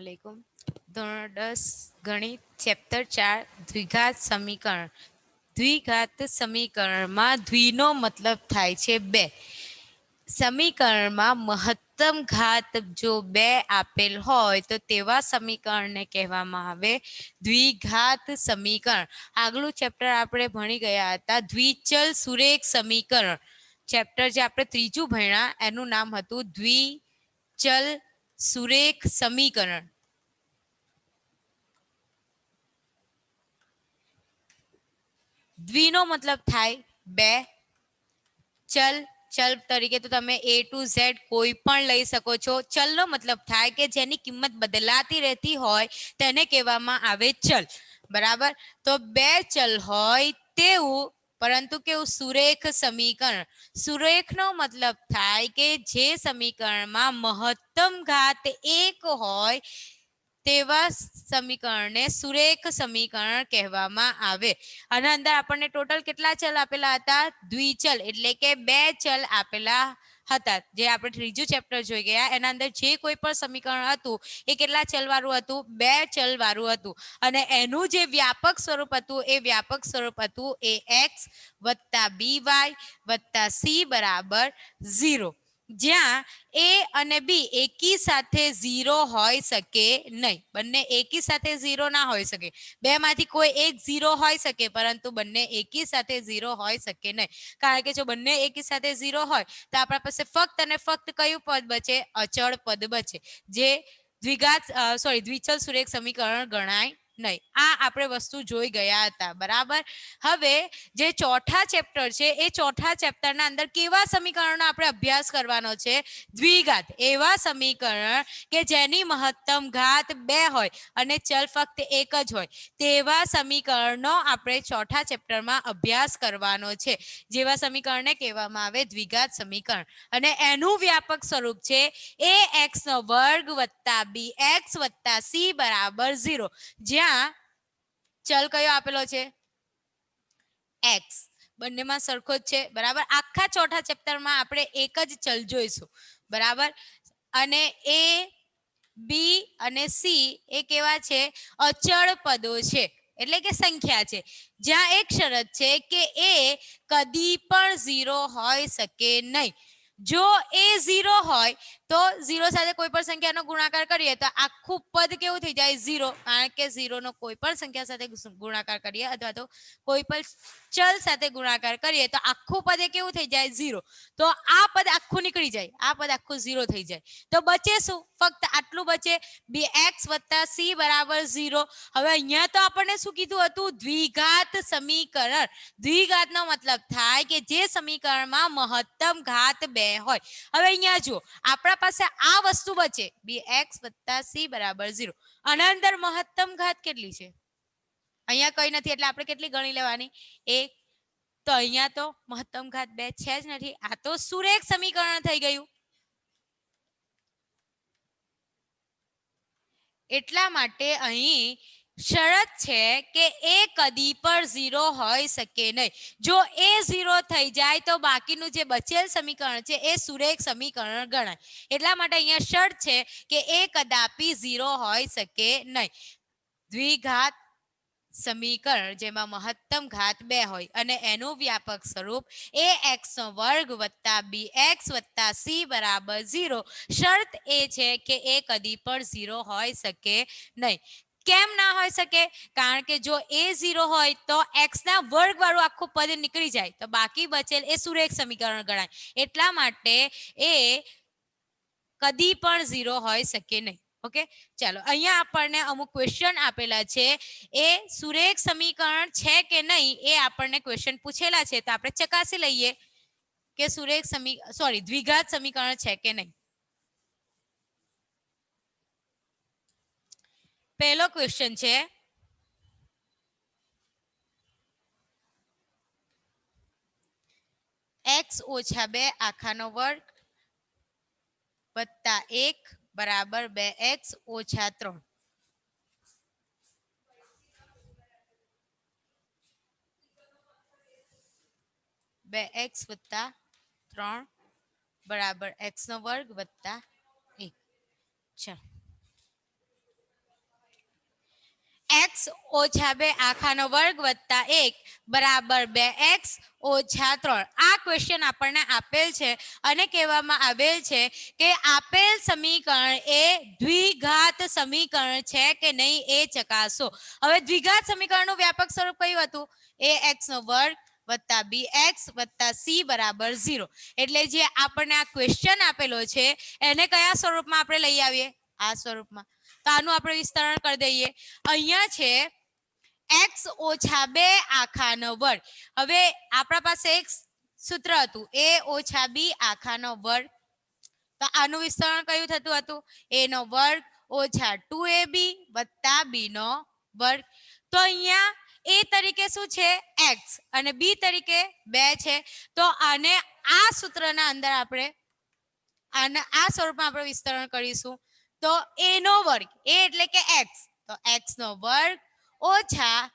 अस्सलामुअलैकुम। ધોરણ 10 ગણિત ચેપ્ટર 4 દ્વિઘાત સમીકરણ. દ્વિઘાત સમીકરણમાં દ્વિનો મતલબ થાય છે 2. સમીકરણમાં મહત્તમ ઘાત જો 2 આપેલ હોય તો તેવા સમીકરણને કહેવામાં આવે દ્વિઘાત સમીકરણ. આગલું ચેપ્ટર આપણે ભણી ગયા હતા દ્વિચલ સુરેખ સમીકરણ. ચેપ્ટર જે આપણે ત્રીજું ભણ્યા એનું નામ હતું દ્વિચલ સુરેખ સમીકરણ. દ્વિનો મતલબ થાય 2. ચલ તરીકે તો તમે A to Z કોઈ પણ લઈ શકો છો. ચલનો મતલબ થાય કે જેની કિંમત બદલાતી રહેતી હોય તેને કહેવામાં આવે ચલ. બરાબર. તો 2 ચલ હોય તેવું, પરંતુ કેવું સુરેખ સમીકરણ. સુરેખનો મતલબ થાય કે જે સમીકરણમાં મહત્તમ ઘાત 1 હોય તેવા સમીકરણને સુરેખ સમીકરણ કહેવામાં આવે. અને અંદર આપણને ટોટલ કેટલા ચલ આપેલા હતા? દ્વિચલ, એટલે કે 2 ચલ આપેલા હતા. જે આપણે ત્રીજું ચેપ્ટર જોઈ ગયા એના અંદર જે કોઈ પણ સમીકરણ હતું એ કેટલા ચલ વાળું હતું? 2 ચલ વાળું હતું. અને એનું જે વ્યાપક સ્વરૂપ હતું એ વ્યાપક સ્વરૂપ હતું ax + by + c બરાબર 0. જ્યાં a અને b એકી સાથે 0 હોઈ શકે નહીં. બંને એકી સાથે 0 ના હોઈ શકે. બે માંથી કોઈ એક 0 હોઈ શકે, પરંતુ બંને એકી સાથે 0 હોઈ શકે નહીં. કારણ કે જો બંને એકી સાથે 0 હોય તો આપણા પાસે ફક્ત અને ફક્ત કયું પદ બચે? અચળ પદ બચે, જે દ્વિચલ સુરેખ સમીકરણ ગણાય નહીં. આ આપણે વસ્તુ જોઈ ગયા હતા. બરાબર. હવે જે ચોથા ચેપ્ટર છે એ ચોથા ચેપ્ટરના અંદર કેવા સમીકરણનો આપણે અભ્યાસ કરવાનો છે? દ્વિઘાત. એવા સમીકરણ કે જેની મહત્તમ ઘાત 2 હોય અને ચલ ફક્ત એક જ હોય તેવા સમીકરણનો આપણે ચોથા ચેપ્ટરમાં અભ્યાસ કરવાનો છે. જેવા સમીકરણને કહેવામાં આવે દ્વિઘાત સમીકરણ. અને એનું વ્યાપક સ્વરૂપ છે ax² + bx + c બરાબર 0. જ્યાં ચલ કયો આપેલો છે? x. બંનેમાં સરખો જ છે. બરાબર. આખા ચોથા ચેપ્ટરમાં આપણે એક જ ચલ જોઈશું. બરાબર. અને a, b અને c એ કેવા છે? અચળ પદો છે, એટલે કે સંખ્યા છે. જ્યાં એક શરત છે કે એ કદી પણ 0 હોઈ શકે નહીં. જો એ 0 હોય તો 0 સાથે કોઈ પણ સંખ્યાનો ગુણાકાર કરીએ તો આખું પદ કેવું થઈ જાય? 0. કારણ કે 0 નો કોઈ પણ સંખ્યા સાથે ગુણાકાર કરીએ અથવા તો કોઈ પણ ચલ સાથે ગુણાકાર કરીએ તો આખું પદ કેવું થઈ જાય? 0. તો આ પદ આખું નીકળી જાય, આ પદ આખું 0 થઈ જાય. તો બચે શું? ફક્ત આટલું બચે, bx + c બરાબર 0. હવે અહીંયા તો આપણને શું કીધું હતું? દ્વિઘાત સમીકરણ. દ્વિઘાતનો મતલબ થાય કે જે સમીકરણમાં મહત્તમ ઘાત 2 હોય. હવે અહીંયા જો આપણા પાસે આ વસ્તુ બચે, bx + c બરાબર 0. આના અંદર મહત્તમ ઘાત કેટલી છે? અહીંયા કઈ નથી, એટલે આપણે કેટલી ગણી લેવાની? 1. તો અહીંયા તો મહત્તમ ઘાત 2 છે જ નથી. આ તો સુરેખ સમીકરણ થઈ ગયું. એટલા માટે અહીં શરત છે કે એ કદી પણ 0 હોઈ શકે નહીં. જો એ 0 થઈ જાય તો બાકીનું જે બચેલ સમીકરણ છે એ સુરેખ સમીકરણ ગણાય. એટલા માટે અહીંયા શરત છે કે એ કદાપી 0 હોઈ શકે નહીં. દ્વિઘાત સમીકરણ જેમાં મહત્તમ ઘાત 2 હોય અને એનું વ્યાપક સ્વરૂપ ax² + bx + c બરાબર 0. શરત એ છે કે એ કદી પણ 0 હોઈ શકે નહીં. કેમ ના હોઈ શકે? કારણ કે જો એ 0 હોય તો x² વાળું આખું પદ નીકળી જાય તો બાકી બચેલ એ સુરેખ સમીકરણ ગણાય. એટલા માટે એ કદી પણ 0 હોઈ શકે નહીં. ઓકે, ચાલો અહીંયા આપણને અમુક ક્વેશ્ચન આપેલા છે. એ સુરેખ સમીકરણ છે કે નહીં એ આપણને ક્વેશ્ચન પૂછેલા છે, તો આપણે ચકાસી લઈએ કે દ્વિઘાત સમીકરણ છે કે નહીં. પહેલો ક્વેશ્ચન છે x - 2² + 1 બરાબર 2x - 3. 2x + 3 બરાબર x² + 1. ચાલો x ઓછા 2 આખાનો વર્ગ વત્તા 1 બરાબર 2x ઓછા 3 આ ક્વેશ્ચન આપણને આપેલ છે અને કહેવામાં આવેલ છે કે આપેલ સમીકરણ એ દ્વિઘાત સમીકરણ છે કે નહીં એ ચકાસો. હવે દ્વિઘાત સમીકરણનું વ્યાપક સ્વરૂપ કયું હતું? ax નો વર્ગ વત્તા bx વત્તા c બરાબર 0. એટલે જે આપણને આ ક્વેશ્ચન આપેલો છે એને કયા સ્વરૂપમાં આપણે લઈ આવીએ? આ સ્વરૂપમાં. તો આનું આપણે વિસ્તરણ કરી દઈએ. અહીંયા છે x ઓછા 2 આખાનો વર્ગ. હવે આપણા પાસે એક સૂત્ર હતું a ઓછા b આખાનો વર્ગ. તો આનું વિસ્તરણ કયું થતું હતું? a નો વર્ગ ઓછા 2ab વત્તા b નો વર્ગ. તો અહીંયા a તરીકે શું છે? x અને b તરીકે 2 છે. તો આને આ સૂત્રના અંદર આપણે આ સ્વરૂપમાં આપણે વિસ્તરણ કરીશું. તો a નો વર્ગ, a એટલે કે x, તો x નો વર્ગ ઓછા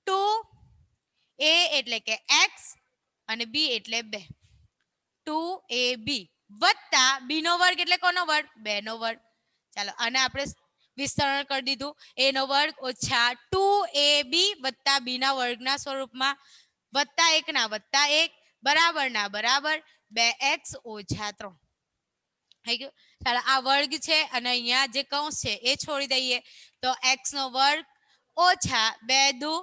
2a એટલે કે x અને b એટલે 2, 2ab વત્તા b નો વર્ગ એટલે કોનો વર્ગ? 2 નો વર્ગ. ચાલો આને આપણે વિસ્તરણ કરી દીધું. a નો વર્ગ ઓછા 2ab વત્તા b ના વર્ગના સ્વરૂપમાં વત્તા 1 ના વત્તા 1 બરાબર ના બરાબર 2x ઓછા 3 થઈ ગયું. ચાલો આ વર્ગ છે અને અહીંયા જે કૌંસ છે એ છોડી દઈએ. તો x નો વર્ગ ઓછા 2 દુ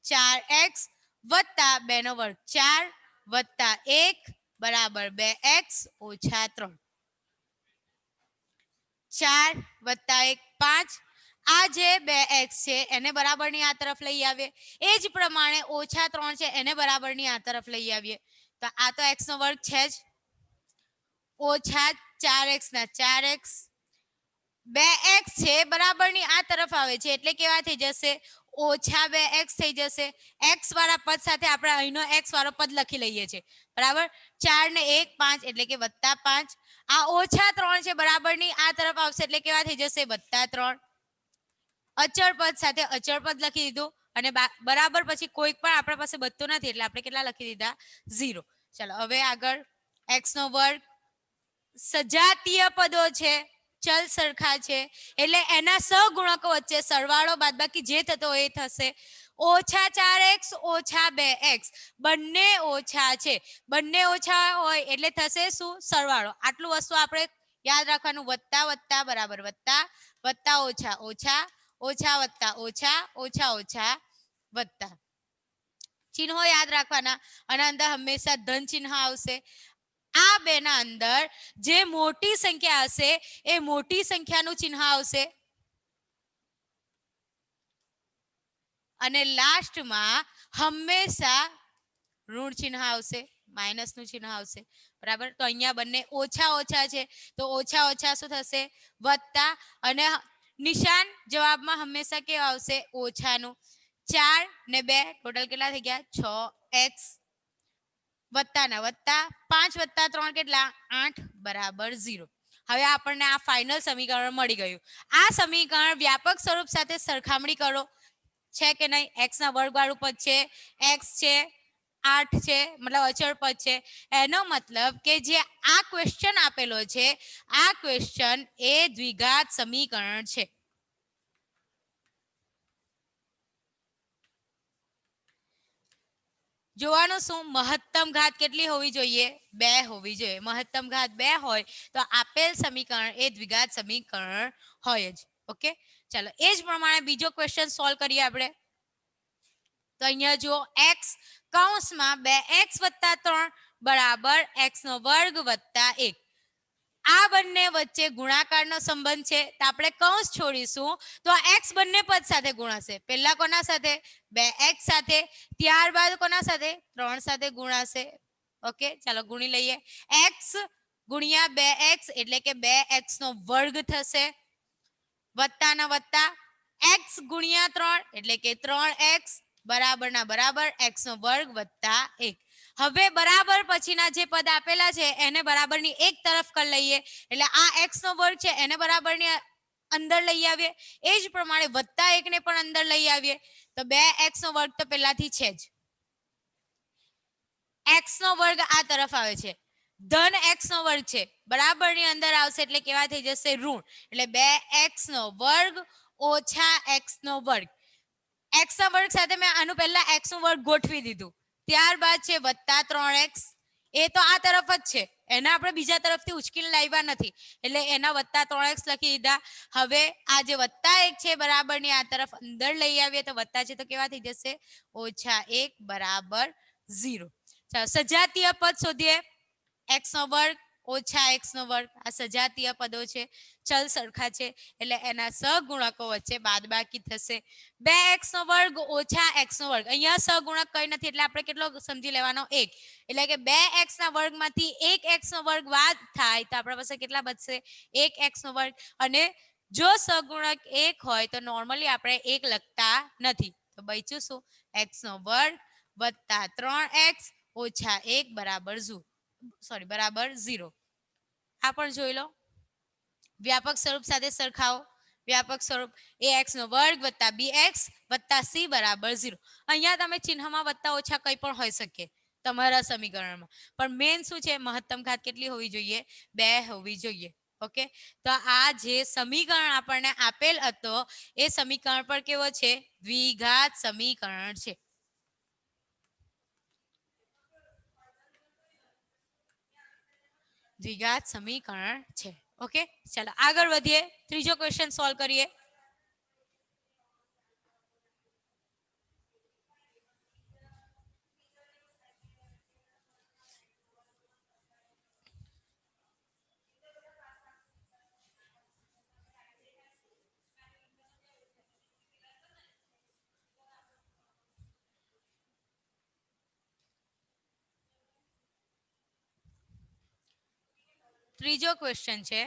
4x વત્તા 2 નો વર્ગ 4 વત્તા 1 બરાબર 2x ઓછા 3. 4 વત્તા 1 5. આ જે 2x છે એને બરાબરની આ તરફ લઈ આવીએ. એ જ પ્રમાણે ઓછા 3 છે એને બરાબરની આ તરફ લઈ આવીએ. તો આ તો x નો વર્ગ છે જ. ઓછા 4x ના 4x, 2x છે બરાબરની આ તરફ આવે છે એટલે કેવા થઈ જશે? ઓછા 2x થઈ જશે. x વાળા પદ સાથે આપણે અહીંનો x વાળો પદ લખી લઈએ છીએ. બરાબર. 4 ને 1 5 એટલે કે વત્તા 5. આ ઓછા 3 છે બરાબરની આ તરફ આવશે એટલે કેવા થઈ જશે? વત્તા 3. અચળ પદ સાથે અચળ પદ લખી દીધું અને બરાબર પછી કોઈ પણ આપણા પાસે બચતું નથી એટલે આપણે કેટલા લખી દીધા? 0. ચાલો હવે આગળ x નો વર્ગ સજાતીય પદો છે, ચલ સરખા છે એટલે એના સહગુણકો વચ્ચે સરવાળો બાદબાકી જે થતો એ થશે. ઓછા 4x ઓછા 2x બંને ઓછા છે. બંને ઓછા હોય એટલે થશે શું? સરવાળો. આટલું વસ્તુ આપણે યાદ રાખવાનું. વત્તા વત્તા બરાબર વત્તા, વત્તા ઓછા ઓછા, ઓછા વત્તા ઓછા, ઓછા ઓછા વત્તા. ચિહ્નો યાદ રાખવાના અને અંદર હંમેશા ધન ચિહ્ન આવશે. આ બે ના અંદર જે મોટી સંખ્યા હશે એ મોટી સંખ્યાનું ચિહ્ન આવશે અને લાસ્ટમાં હંમેશા ઋણ ચિહ્ન આવશે, માઇનસનું ચિહ્ન આવશે. બરાબર. તો અહીંયા બંને ઓછા ઓછા છે તો ઓછા ઓછા શું થશે? વત્તા અને નિશાન જવાબમાં હંમેશા કેવું આવશે? ઓછાનું. 4 ને 2 ટોટલ કેટલા થઈ ગયા? 6x વત્તાના વત્તા 5 વત્તા 3 કેટલા? 8 બરાબર 0. હવે આપણને આ ફાઇનલ સમીકરણ મળી ગયું. આ સમીકરણ વ્યાપક સ્વરૂપ સાથે સરખામણી કરો છે કે નહીં. x ના વર્ગ વાળું પદ છે, x છે 8 છે મતલબ અચળ પદ છે. એનો મતલબ કે જે આ ક્વેશ્ચન આપેલો છે આ ક્વેશ્ચન એ દ્વિઘાત સમીકરણ છે. જોવાનું શું? મહત્તમ ઘાત કેટલી હોવી જોઈએ? 2 હોવી જોઈએ. મહત્તમ ઘાત 2 હોય તો આપેલ સમીકરણ એ દ્વિઘાત સમીકરણ હોય જ. ઓકે. ચાલો એ જ પ્રમાણે બીજો ક્વેશ્ચન સોલ્વ કરીએ આપણે. તો અહીંયા જો x કૌંસમાં 2x વત્તા 3 બરાબર x નો વર્ગ વત્તા 1. આ બંને વચ્ચે ગુણાકારનો સંબંધ છે તો આપણે કૌંસ છોડીશું તો x બંને પદ સાથે ગુણાશે. પહેલા કોના સાથે? 2x સાથે. ત્યારબાદ કોના સાથે? 3 સાથે ગુણાશે. ઓકે. ચાલો ગુણી લઈએ. x ગુણ્યા 2x એટલે કે 2x નો વર્ગ થશે વત્તાના વત્તા x ગુણ્યા 3 એટલે કે 3x બરાબરના બરાબર x નો વર્ગ વત્તા 1. હવે બરાબર પછીના જે પદ આપેલા છે એને બરાબરની એક તરફ કરી લઈએ એટલે આ x નો વર્ગ છે એને બરાબરની અંદર લઈ આવીએ. એ જ પ્રમાણે વત્તા 1 ને પણ અંદર લઈ આવીએ તો 2x નો વર્ગ તો પહેલાથી છે જ. x નો વર્ગ આ તરફ આવે છે, ધન x નો વર્ગ છે બરાબરની અંદર આવશે એટલે કેવા થઈ જશે? ઋણ. એટલે 2x નો વર્ગ ઓછા x નો વર્ગ x ના વર્ગ સાથે મેં આનું પહેલા x નો વર્ગ ગોઠવી દીધું, ત્યારબાદ છે વત્તા 3x, એ તો આ તરફ જ છે, એના આપણે બીજા તરફથી ઉચકીને લાવ્યા નથી, એટલે એના વત્તા 3x લખી દીધા. હવે આ જે વત્તા 1 છે બરાબરની આ તરફ અંદર લઈ આવીએ તો વત્તા છે તો કેવા થઈ જશે -1 બરાબર 0. ચાલો સજાતીય પદ શોધીએ. x નો વર્ગ ઓછા x નો વર્ગ, આ સજાતીય પદો છે, ચલ સરખા છે એટલે એના સહગુણકો વચ્ચે બાદબાકી થશે. 2x નો વર્ગ ઓછા x નો વર્ગ, અહીંયા સહગુણક કઈ નથી એટલે આપણે કેટલો સમજી લેવાનો 1, એટલે કે 2x ના વર્ગમાંથી 1x નો વર્ગ બાદ થાય તો આપણા પાસે કેટલા બચશે 1x નો વર્ગ. અને જો સહગુણક 1 હોય તો નોર્મલી આપણે 1 લખતા નથી, તો બચ્યું શું x નો વર્ગ વત્તા 3x ઓછા 1 બરાબર બરાબર 0. આ પણ જોઈ લો. વ્યાપક સ્વરૂપ સાથે સરખાવો. વ્યાપક સ્વરૂપ ax નો વર્ગ વત્તા bx વત્તા c બરાબર 0. અહીંયા તમે ચિહ્નમાં વત્તા ઓછા કંઈ પણ હોઈ શકે તમારા સમીકરણમાં, પણ મેન શું છે મહત્તમ ઘાત કેટલી હોવી જોઈએ 2 હોવી જોઈએ. ઓકે, તો આ જે સમીકરણ આપણને આપેલ હતો એ સમીકરણ પર કેવો છે દ્વિઘાત સમીકરણ છે. દ્વિઘાત સમીકરણ છે. ઓકે, ચાલો આગળ વધીએ, ત્રીજો ક્વેશ્ચન સોલ્વ કરીએ. ત્રીજો ક્વેશ્ચન છે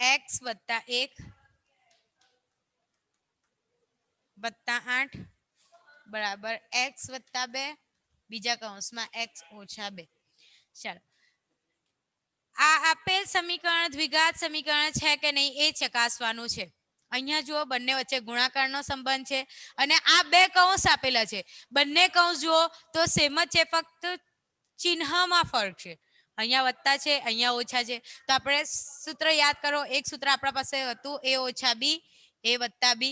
x વત્તા 1 વત્તા 8 બરાબર x વત્તા 2 બીજા કૌંસમાં x ઓછા 2. ચાલો આ આપેલ સમીકરણ દ્વિઘાત સમીકરણ છે કે નહીં એ ચકાસવાનું છે. અહીંયા જુઓ બંને વચ્ચે ગુણાકારનો સંબંધ છે અને આ બે કૌંસ આપેલા છે, બંને કૌંસ જુઓ તો સેમ જ છે, ફક્ત ચિહ્નમાં ફરક છે. અહીંયા વત્તા છે અહીંયા ઓછા છે, તો આપણે સૂત્ર યાદ કરો. એક સૂત્ર આપણા પાસે હતું a ઓછા b a વત્તા b,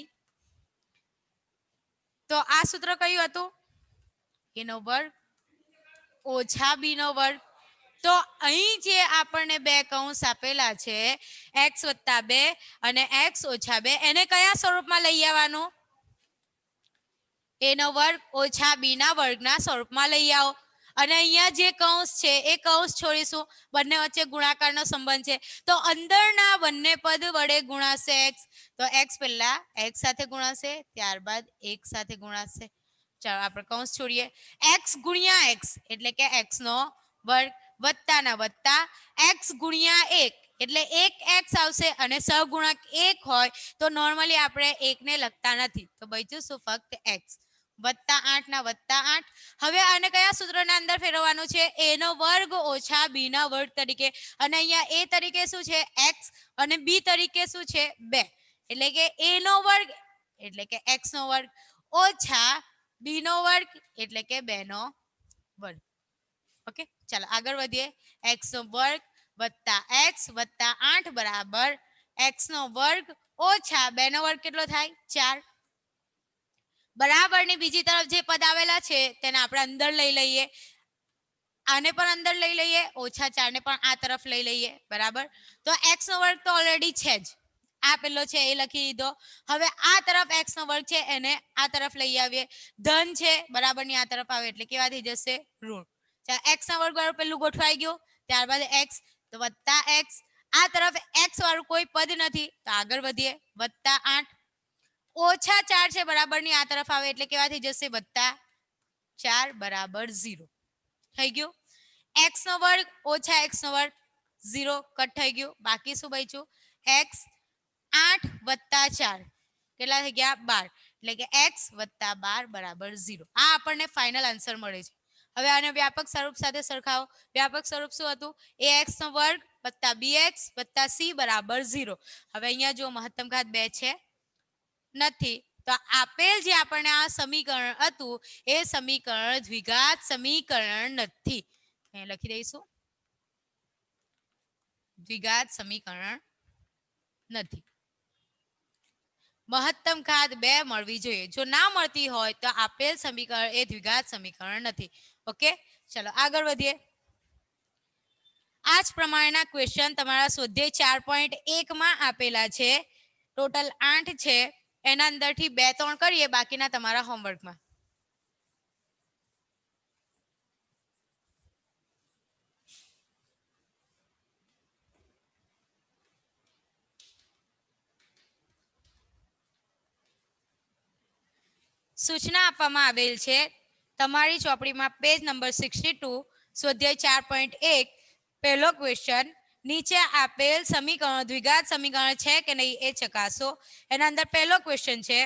તો આ સૂત્ર કયું હતું a નો વર્ગ ઓછા b નો વર્ગ. તો અહીં જે આપણને બે કૌંસ આપેલા છે x વત્તા 2 અને x ઓછા 2, એને કયા સ્વરૂપમાં લઈ આવવાનું a નો વર્ગ ઓછા b ના વર્ગના સ્વરૂપમાં લઈ આવો. અને અહીંયા જે કૌંસ છે એ કૌંસ છોડીશું, બંને વચ્ચે ગુણાકારનો સંબંધ છે, તો અંદરના બંને પદ વડે ગુણાશે x, તો x પહેલા x સાથે ગુણાશે ત્યારબાદ 1 સાથે ગુણાશે. ચાલો આપણે કૌંસ છોડીએ. x ગુણ્યા x એટલે કે x નો વર્ગ વત્તાના વત્તા x ગુણ્યા 1 એટલે 1x આવશે અને સહગુણક 1 હોય તો નોર્મલી આપણે 1 ને લખતા નથી, તો બચ્યું શું ફક્ત x વત્તા 8 ના વત્તા 8. હવે આને કયા સૂત્રના અંદર ફેરવવાનું છે a નો વર્ગ ઓછા b ના વર્ગ તરીકે, અને અહીંયા a તરીકે શું છે x અને b તરીકે શું છે 2, એટલે કે a નો વર્ગ એટલે કે x નો વર્ગ ઓછા b નો વર્ગ એટલે કે 2 નો વર્ગ. ઓકે, ચાલો આગળ વધીએ. x નો વર્ગ વત્તા x વત્તા 8 બરાબર x નો વર્ગ ઓછા 2 નો વર્ગ કેટલો થાય 4. બરાબરની બીજી તરફ જે પદ આવેલા છે તેને આપણે અંદર લઈ લઈએ, આને પણ અંદર લઈ લઈએ, ઓછા 4 ને પણ આ તરફ લઈ લઈએ. બરાબર, તો x નો વર્ગ તો ઓલરેડી છે જ, આ પેલો છે એ લખી દીધો. હવે આ તરફ x નો વર્ગ છે એને આ તરફ લઈ આવીએ, ધન છે બરાબરની આ તરફ આવે એટલે કેવા થઈ જશે ઋણ. x ના વર્ગ વાળું પેલું ગોઠવાઈ ગયું, ત્યારબાદ x તો વત્તા x, આ તરફ x વાળું કોઈ પદ નથી તો આગળ વધીએ વત્તા 8 ઓછા 4 છે બરાબરની આ તરફ આવે એટલે કેવા થઈ જશે વત્તા 4 બરાબર 0 થઈ ગયું. x નો વર્ગ ઓછા x નો વર્ગ 0 કટ થઈ ગયું, બાકી શું બચ્યું x 8 વત્તા 4 કેટલા થઈ ગયા 12, એટલે કે x વત્તા 12 બરાબર 0. આ આપણને ફાઇનલ આન્સર મળે છે. હવે આને વ્યાપક સ્વરૂપ સાથે સરખાવો. વ્યાપક સ્વરૂપ શું હતું ax નો વર્ગ વત્તા bx વત્તા c બરાબર 0. હવે અહીંયા જો મહત્તમ ઘાત 2 છે નથી, તો આપેલ જે આપણને આ સમીકરણ હતું એ સમીકરણ દ્વિઘાત સમીકરણ નથી. અહીં લખી દઈશું દ્વિઘાત સમીકરણ નથી. મહત્તમ ઘાત 2 મળવી જોઈએ. જો ના મળતી હોય તો આપેલ સમીકરણ એ દ્વિઘાત સમીકરણ નથી. ઓકે, ચલો આગળ વધીએ. આ જ પ્રમાણેના ક્વેશ્ચન તમારા સ્વાધ્યાય 4.1 માં આપેલા છે. ટોટલ 8 છે. એના અંદરથી 2-3 કરીએ બાકીના તમારા હોમવર્કમાં. સૂચના આપવામાં આવેલ છે તમારી ચોપડીમાં પેજ નંબર 62 સ્વાધ્યાય 4.1 પહેલો ક્વેશ્ચન. નીચે આપેલ સમીકરણો દ્વિઘાત સમીકરણ છે કે નહીં એ ચકાસો. એના અંદર પહેલો ક્વેશ્ચન છે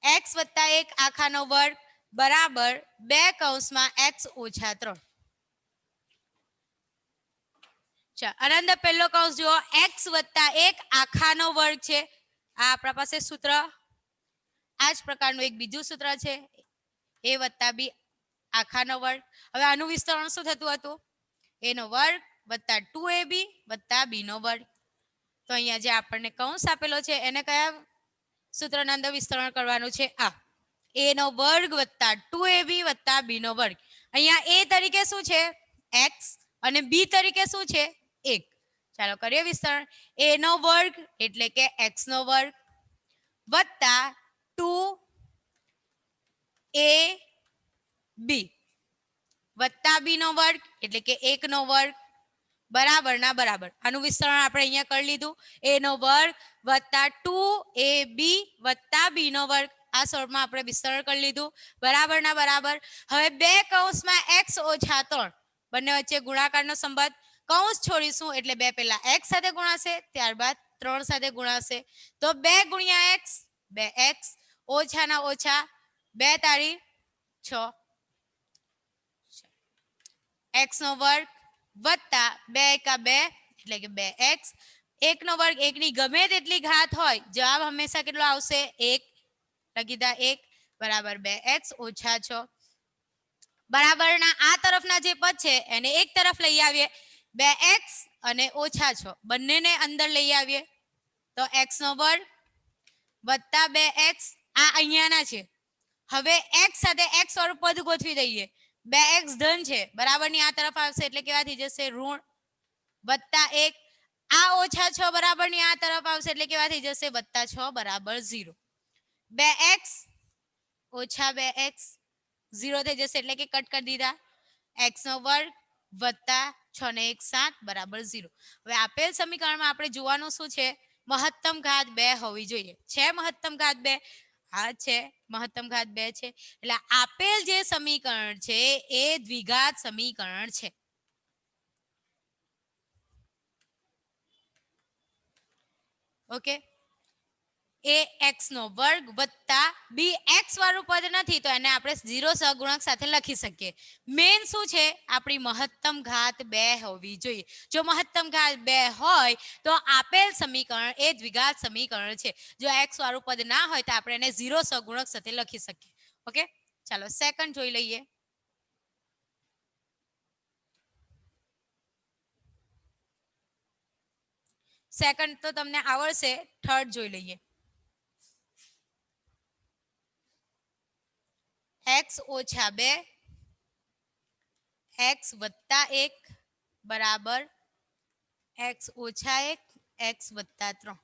x + 1 આખાનો વર્ગ બરાબર 2 કૌંસમાં x - 3. આના અંદર પહેલો કૌંસ જુઓ, x + 1 આખાનો વર્ગ છે. આ આપણા પાસે સૂત્ર. આ જ પ્રકારનું એક બીજું સૂત્ર છે a + b આખાનો વર્ગ. હવે આનું વિસ્તરણ શું થતું હતું? a નો વર્ગ + 2ab + b નો વર્ગ. તો અહીંયા જે આપણને કૌંસ આપેલો છે એને કયા સૂત્રના અંદર વિસ્તરણ કરવાનું છે? આ a નો વર્ગ + 2ab + b નો વર્ગ. અહીંયા a તરીકે શું છે? x અને b તરીકે શું છે? 1. ચાલો કરીએ વિસ્તરણ. a નો વર્ગ એટલે કે x નો વર્ગ + 2ab + b નો વર્ગ એટલે કે 1 નો વર્ગ બરાબર ના બરાબર. આનું વિસ્તરણ આપણે અહીંયા કરી લીધું. a નો વર્ગ + 2ab + b નો વર્ગ. આ સ્વરૂપમાં આપણે વિસ્તરણ કરી લીધું. બરાબર ના બરાબર. હવે 2 કૌંસમાં x - 3 બંને વચ્ચે ગુણાકારનો સંબંધ. કૌંસ છોડીશું એટલે 2 પહેલા x સાથે ગુણાશે ત્યારબાદ 3 સાથે ગુણાશે. તો 2 × x 2x ઓછાના ઓછા 2 તારી 6 x નો વર્ગ + 2 × 2 એટલે કે 2x. 1 નો વર્ગ 1 ની ગમે તેટલી ઘાત હોય જવાબ હંમેશા કેટલો આવશે? 1. લખી દા 1 બરાબર 2x - 6. બરાબરના આ તરફના જે પદ છે એને એક તરફ લઈ આવીએ. 2x અને -6 બંનેને અંદર લઈ આવીએ તો x નો વર્ગ + 2x. આ અહીંયાના છે. હવે x સાથે x વાળું પદ ગોઠવી દઈએ. 2x ધન છે બરાબરની આ તરફ આવશે એટલે કેવા થઈ જશે? ઋણ. +1 આ -6 બરાબરની આ તરફ આવશે એટલે કેવા થઈ જશે? +6 બરાબર 0. 2x - 2x 0 થઈ જશે એટલે કે કટ કરી દીધા. x નો વર્ગ + 6 ને 1 7 બરાબર 0. હવે આપેલ સમીકરણમાં આપણે જોવાનું શું છે? મહત્તમ ઘાત 2 હોવી જોઈએ. છે મહત્તમ ઘાત 2? હા છે, મહત્તમ ઘાત 2 છે. એટલે આપેલ જે સમીકરણ છે એ દ્વિઘાત સમીકરણ છે. ઓકે, ax નો વર્ગ + bx વાળું પદ નથી તો એને આપણે 0 સહગુણક સાથે લખી શકીએ. મેન શું છે? આપણી મહત્તમ ઘાત 2 હોવી જોઈએ. જો મહત્તમ ઘાત 2 હોય તો આપેલ સમીકરણ એ દ્વિઘાત સમીકરણ છે. જો x વાળું પદ ના હોય તો આપણે એને 0 સહગુણક સાથે લખી શકીએ. ઓકે, ચાલો સેકન્ડ જોઈ લઈએ. સેકન્ડ તો તમને આવડશે. થર્ડ જોઈ લઈએ. x - 2 x + 1 બરાબર x - 1 x + 3.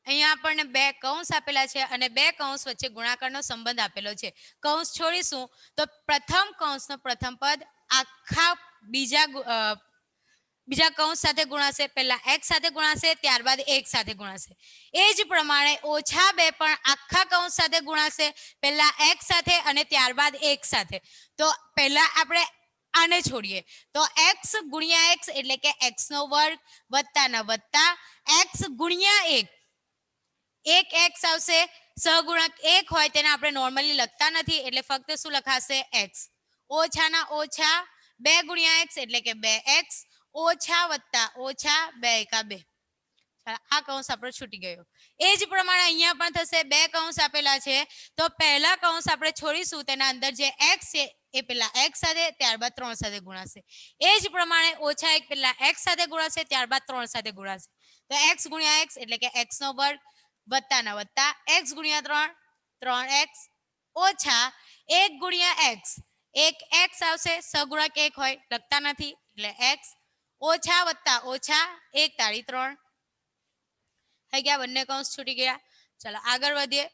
અહીંયા આપણને 2 કૌંસ આપેલા છે અને 2 કૌંસ વચ્ચે ગુણાકારનો સંબંધ આપેલો છે. કૌંસ છોડીશું તો પ્રથમ કૌંસનો પ્રથમ પદ આખા બીજા કૌંસ સાથે ગુણાશે. પહેલા x સાથે ગુણાશે ત્યારબાદ 1 સાથે ગુણાશે. એ જ પ્રમાણે -2 પણ આખા કૌંસ સાથે ગુણાશે. પહેલા x સાથે અને ત્યારબાદ 1 સાથે. તો પહેલા આપણે આને છોડીએ તો x × x એટલે કે x નો વર્ગ વત્તાના વત્તા x × 1 એક x આવશે. સહગુણક 1 હોય તેને આપણે નોર્મલી લખતા નથી એટલે ફક્ત શું લખાશે? x. ઓછાના ઓછા 2 × x એટલે કે 2x ઓછા વત્તા ઓછા 2 × 2 આ કૌંસ આપણો છૂટી ગયો. એ જ પ્રમાણે અહીંયા પણ થશે. બે કૌંસ આપેલા છે તો પહેલા કૌંસ આપણે છોડીશું, તેના અંદર જે x છે એ પેલા x સાથે ત્યારબાદ 3 સાથે ગુણાશે. એ જ પ્રમાણે -1 પેલા x સાથે ગુણાશે ત્યારબાદ 3 સાથે ગુણાશે. તો x ગુણ્યા x એટલે કે x નો વર્ગ વત્તાના વત્તા x ગુણ્યા 3 3x ઓછા 1 ગુણ્યા x એક x આવશે, સગુણક 1 હોય લખતા નથી એટલે x ઓછા વત્તા ઓછા 1 તાળી 3 થઈ ગયા. બંને કૌંસ છૂટી ગયા. ચાલો આગળ વધીએ.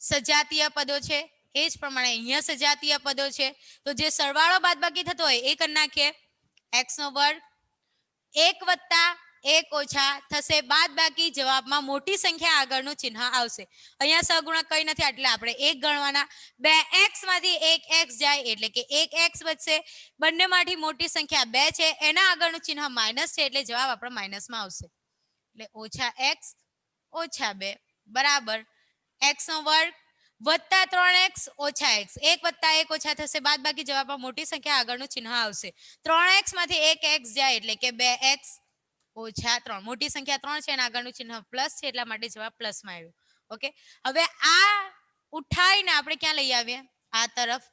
સજાતીય પદો છે એ જ પ્રમાણે અહીંયા સજાતીય પદો છે તો જે સરવાળો બાદબાકી થતો હોય એ કરી નાખીએ. x નો વર્ગ 1 વત્તા 1 ઓછા થશે બાદબાકી, જવાબમાં મોટી સંખ્યા આગળનું ચિહ્ન આવશે. અહીંયા સગુણક કઈ નથી એટલે આપણે 1 ગણવાના. 2x માંથી 1x જાય એટલે કે 1x બચશે. બંનેમાંથી મોટી સંખ્યા 2 છે, એના આગળનું ચિહ્ન માઇનસ છે એટલે જવાબ આપણો માઇનસમાં આવશે. એટલે -x ઓછા 2 બરાબર x નો વર્ગ વત્તા 3x ઓછા x 1 વત્તા 1 ઓછા થશે બાદબાકી, જવાબમાં મોટી સંખ્યા આગળનું ચિહ્ન આવશે. 3x માંથી 1x જાય એટલે કે 2x ઓછા 3 મોટી સંખ્યા 3 છે અને આગળનું ચિહ્ન પ્લસ છે એટલા માટે જવાબ પ્લસમાં આવ્યો. ઓકે, હવે આ ઉઠાઈને આપણે ક્યાં લઈ આવીએ? આ તરફ.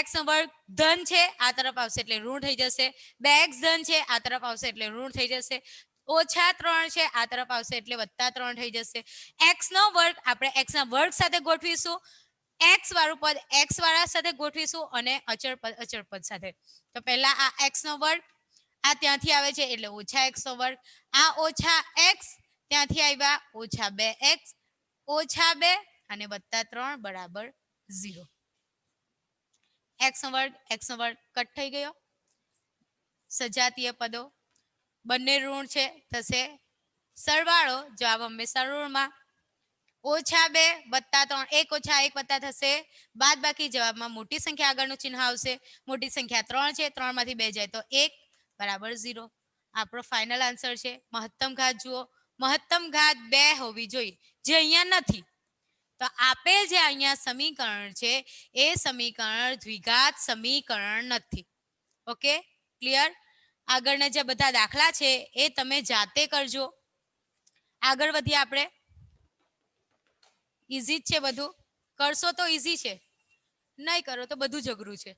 x નો વર્ગ ધન છે આ તરફ આવશે એટલે ઋણ થઈ જશે. 2x ધન છે આ તરફ આવશે એટલે ઋણ થઈ જશે. ઓછા 3 છે આ તરફ આવશે એટલે વત્તા 3 થઈ જશે. x નો વર્ગ આપણે x ના વર્ગ સાથે ગોઠવીશું, x વાળું પદ x વાળા સાથે ગોઠવીશું અને અચળ પદ સાથે. તો પહેલા આ x નો વર્ગ આ ત્યાંથી આવે છે એટલે ઓછા x નો વર્ગ, આ ઓછા x ત્યાંથી આવ્યા ઓછા 2x ઓછા 2 અને વત્તા 3 બરાબર 0. x નો વર્ગ કટ થઈ ગયો. સજાતીય પદો બંને ઋણ છે થશે સરવાળો, જવાબ હંમેશા ઋણમાં. ઓછા 2 વત્તા 3 1 ઓછા 1 વત્તા થશે બાદબાકી, જવાબમાં મોટી સંખ્યા આગળનું ચિહ્ન આવશે. મોટી સંખ્યા 3 છે, 3 માંથી 2 જાય તો 1 બરાબર 0. આપણો ફાઇનલ આન્સર છે. મહત્તમ ઘાત જુઓ, મહત્તમ ઘાત 2 હોવી જોઈએ જે અહીંયા નથી. તો આપેલ જે અહીંયા સમીકરણ છે એ સમીકરણ દ્વિઘાત સમીકરણ નથી. Okay, clear? આગળના જે બધા દાખલા છે એ તમે જાતે કરજો. આગળ વધીએ આપણે. ઈઝી જ છે બધું, કરશો તો ઈઝી છે, નહીં કરો તો બધું જ અઘરું છે.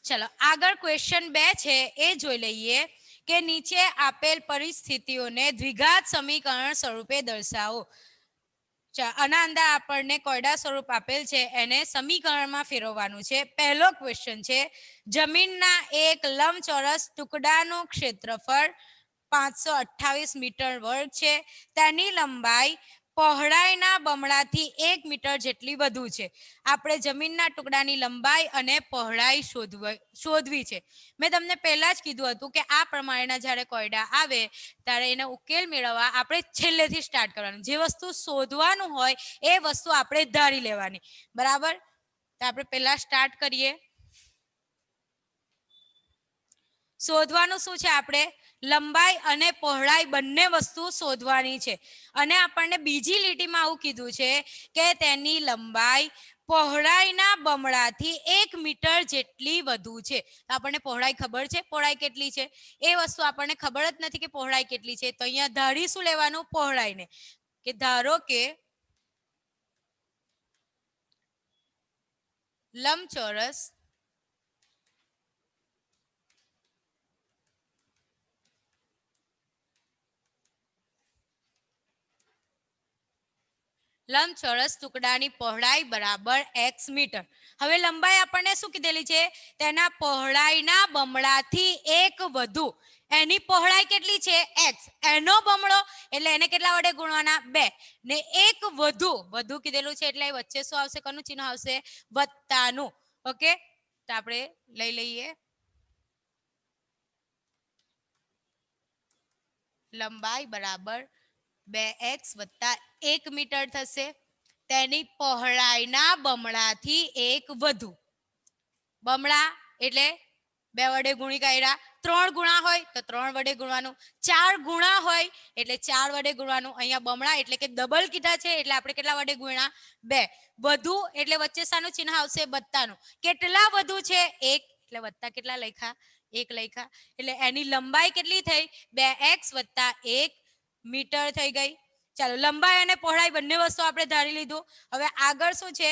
ચલો આગળ ક્વેશ્ચન 2 છે એ જોઈ લઈએ કે નીચે આપેલ પરિસ્થિતિઓને દ્વિઘાત સમીકરણ સ્વરૂપે દર્શાવો. આના અંદર આપણને કોયડા સ્વરૂપ આપેલ છે એને સમીકરણમાં ફેરવવાનું છે. પહેલો ક્વેશ્ચન છે, જમીનના એક લંબચોરસ ટુકડાનું ક્ષેત્રફળ 528 મીટર વર્ગ છે. તેની લંબાઈ પહોળાઈના બમણાથી 1 મીટર જેટલી વધુ છે. આપણે જમીનના ટુકડાની લંબાઈ અને પહોળાઈ શોધવી છે. મેં તમને પહેલા જ કીધું હતું કે આ પ્રમાણેના જ્યારે કોયડા આવે ત્યારે એનો ઉકેલ મેળવવા આપણે છેલ્લેથી સ્ટાર્ટ કરવાનું. જે વસ્તુ શોધવાનું હોય એ વસ્તુ આપણે ધારી લેવાની, બરાબર? તો આપણે પહેલા સ્ટાર્ટ કરીએ. શોધવાનું શું છે? આપણે લંબાઈ અને પહોળાઈ બંને વસ્તુ શોધવાની છે. અને આપણને બીજી લીટીમાં આવું કીધું છે કે તેની લંબાઈ પહોળાઈના બમણાથી 1 મીટર જેટલી વધુ છે. તો આપણને પહોળાઈ ખબર છે, પહોળાઈ કેટલી છે એ વસ્તુ આપણને ખબર જ નથી કે પહોળાઈ કેટલી છે. તો અહીંયા ધારી શું લેવાનું? પહોળાઈને. કે ધારો કે લંબચોરસ ટુકડાની પહોળાઈ બરાબર x મીટર. હવે લંબાઈ આપણને શું કીધેલી છે? તેના પહોળાઈના બમણાથી 1 વધુ. એની પહોળાઈ કેટલી છે? x. એનો બમણો એટલે એને કેટલા વડે ગુણવાના? 2. ને 1 વધુ કીધેલું છે એટલે વચ્ચે શું આવશે? કોનું ચિહ્ન આવશે? વત્તાનું. ઓકે, તો આપણે લઈ લઈએ. લંબાઈ બરાબર 2x વત્તા 1 મીટર થશે. તેની પહોળાઈના બમણાથી 1 વધુ. બમણા એટલે 2 વડે ગુણી કાઢ્યા 3 ગુણા હોય તો 3 વડે ગુણવાનું, 4 ગુણા હોય એટલે 4 વડે ગુણવાનું. અહીંયા બમણા એટલે કે ડબલ કીધા છે એટલે આપણે કેટલા વડે ગુણ્યા? 2. વધુ એટલે વચ્ચે શાનું ચિહ્ન આવશે? વત્તાનું. કેટલા વધુ છે? 1 એટલે વત્તા કેટલા લખ્યા? 1 લખ્યા. એટલે એની લંબાઈ કેટલી થઈ? 2x + 1 મીટર થઈ ગઈ. ચાલો, લંબાઈ અને પહોળાઈ બંને વસ્તુ આપણે ધારી લીધું. હવે આગળ શું છે?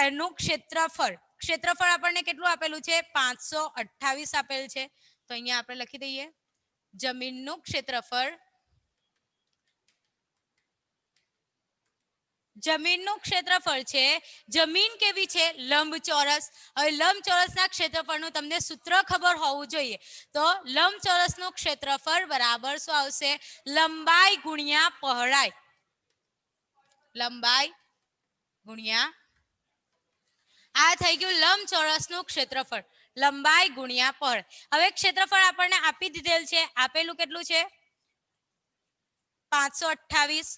એનું ક્ષેત્રફળ. ક્ષેત્રફળ આપણને કેટલું આપેલું છે? 528 આપેલ છે. તો અહીંયા આપણે લખી દઈએ જમીનનું ક્ષેત્રફળ. જમીનનું ક્ષેત્રફળ છે. જમીન કેવી છે? લંબચોરસ. હવે લંબચોરસના ક્ષેત્રફળનું તમને સૂત્ર ખબર હોવું જોઈએ. તો લંબચોરસનું ક્ષેત્રફળ બરાબર શું આવશે? લંબાઈ ગુણ્યા પહોળાઈ. લંબાઈ ગુણ્યા, આ થઈ ગયું લંબચોરસનું ક્ષેત્રફળ. લંબાઈ ગુણ્યા પહોળાઈ. હવે ક્ષેત્રફળ આપણને આપી દીધેલ છે. આપેલું કેટલું છે? 528.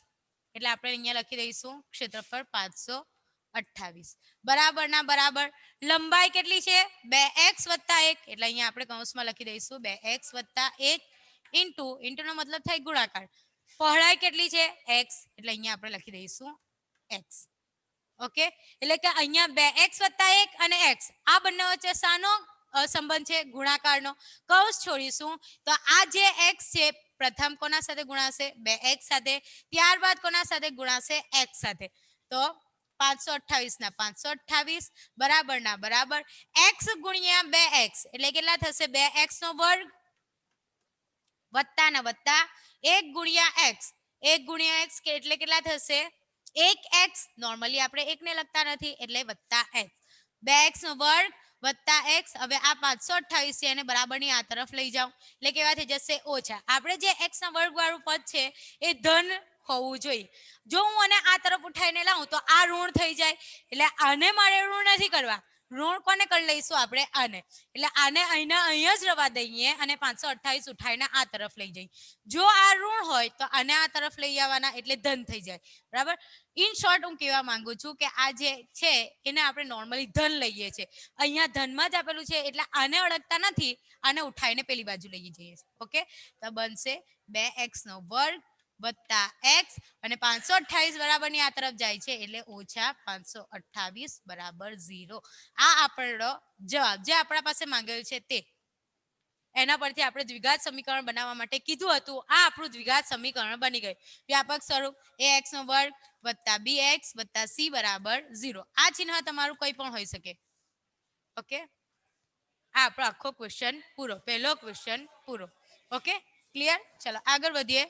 એટલે આપણે અહીંયા લખી દઈશું ક્ષેત્રફળ 528 બરાબર ના બરાબર. લંબાઈ કેટલી છે? 2x + 1 એટલે અહીંયા આપણે કૌંસમાં લખી દઈશું 2x + 1 ઇન્ટુ નો મતલબ થાય ગુણાકાર. પહોળાઈ કેટલી છે? x એટલે અહીંયા આપણે લખી દઈશું x. ઓકે, એટલે કે અહીંયા 2x + 1 અને x આ બંને વચ્ચે શાનો સંબંધ છે? ગુણાકારનો. કૌંસ છોડીશું તો આ જે x છે પ્રથમ કોના સાથે ગુણાશે? 2x સાથે. ત્યારબાદ કોના સાથે ગુણાશે? x સાથે. તો 528 ના 528 બરાબર ના બરાબર x ગુણ્યા 2x એટલે કેટલા થશે? 2x નો વર્ગ વત્તા ના વત્તા 1 ગુણ્યા x. 1 ગુણ્યા x એટલે કેટલા થશે? 1x. નોર્મલી આપણે 1 ને લખતા નથી એટલે વત્તા x. 2x નો વર્ગ વત્તા x. હવે આ 528 છે એને બરાબરની આ તરફ લઈ જાઓ એટલે કેવા થઈ જશે? ઓછા. આપણે જે x ના વર્ગ વાળું પદ છે એ ધન હોવું જોઈએ. જો હું આને આ તરફ ઉઠાઈને લાવું તો આ ઋણ થઈ જાય. એટલે આને મારે ઋણ નથી કરવા. ઋણ કોને કરી લઈશું? આપણે આને. એટલે આને અહીંયા જ રવા દઈએ અને 528 ઉઠાઈને આ તરફ લઈ જઈએ. જો આ ઋણ હોય તો આને આ તરફ લઈ આવવાના એટલે ધન થઈ જાય. બરાબર. ઇન શોર્ટ હું કહેવા માંગુ છું કે આ જે છે એને આપણે નોર્મલી ધન લઈએ છીએ. અહીંયા ધનમાં જ આપેલું છે એટલે આને અડકતા નથી. આને ઉઠાઈને પેલી બાજુ લઈ જઈએ. ઓકે, તો બનશે 2x નો વર્ગ વત્તા x અને 528 બરાબરની આ તરફ જાય છે એટલે ઓછા 528 બરાબર 0. આ આપણો જવાબ જે આપણા પાસે માંગેલ છે તે. એના પરથી આપણે દ્વિઘાત સમીકરણ બનાવવા માટે કીધું હતું. આ આપણું દ્વિઘાત સમીકરણ બની ગયું. વ્યાપક સ્વરૂપ ax નો વર્ગ વત્તા bx વત્તા c બરાબર 0. આ ચિહ્ન તમારું કંઈ પણ હોઈ શકે. ઓકે, આ આપણો આખો ક્વેશ્ચન પૂરો. પહેલો ક્વેશ્ચન પૂરો. Okay, clear? ચલો આગળ વધીએ.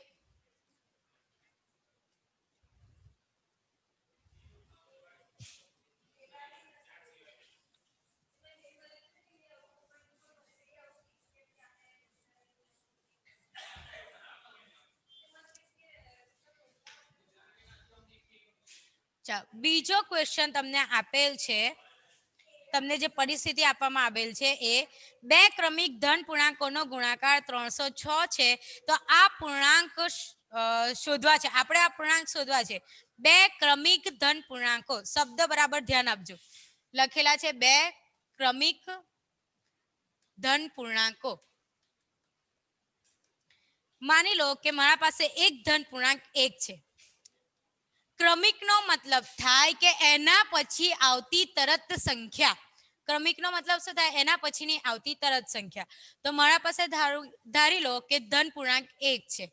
બીજો ક્વેશ્ચન તમને આપેલ છે. તમને જે પરિસ્થિતિ આપવામાં આવેલ છે એ 2 ક્રમિક ધન પૂર્ણાંકોનો ગુણાકાર 306 છે. તો આ પૂર્ણાંક શોધવા છે. આપણે આ પૂર્ણાંક શોધવા છે. 2 ક્રમિક ધન પૂર્ણાંકો. શબ્દ બરાબર ધ્યાન આપજો. લખેલા છે 2 ક્રમિક ધન પૂર્ણાંકો. માની લો કે મારા પાસે એક ધન પૂર્ણાંક 1 છે. ક્રમિકનો મતલબ થાય કે એના પછી આવતી તરત સંખ્યા. ક્રમિકનો મતલબ શું થાય? એના પછીની આવતી તરત સંખ્યા. તો મારા પાસે ધારી લો કે ધન પૂર્ણાંક 1 છે.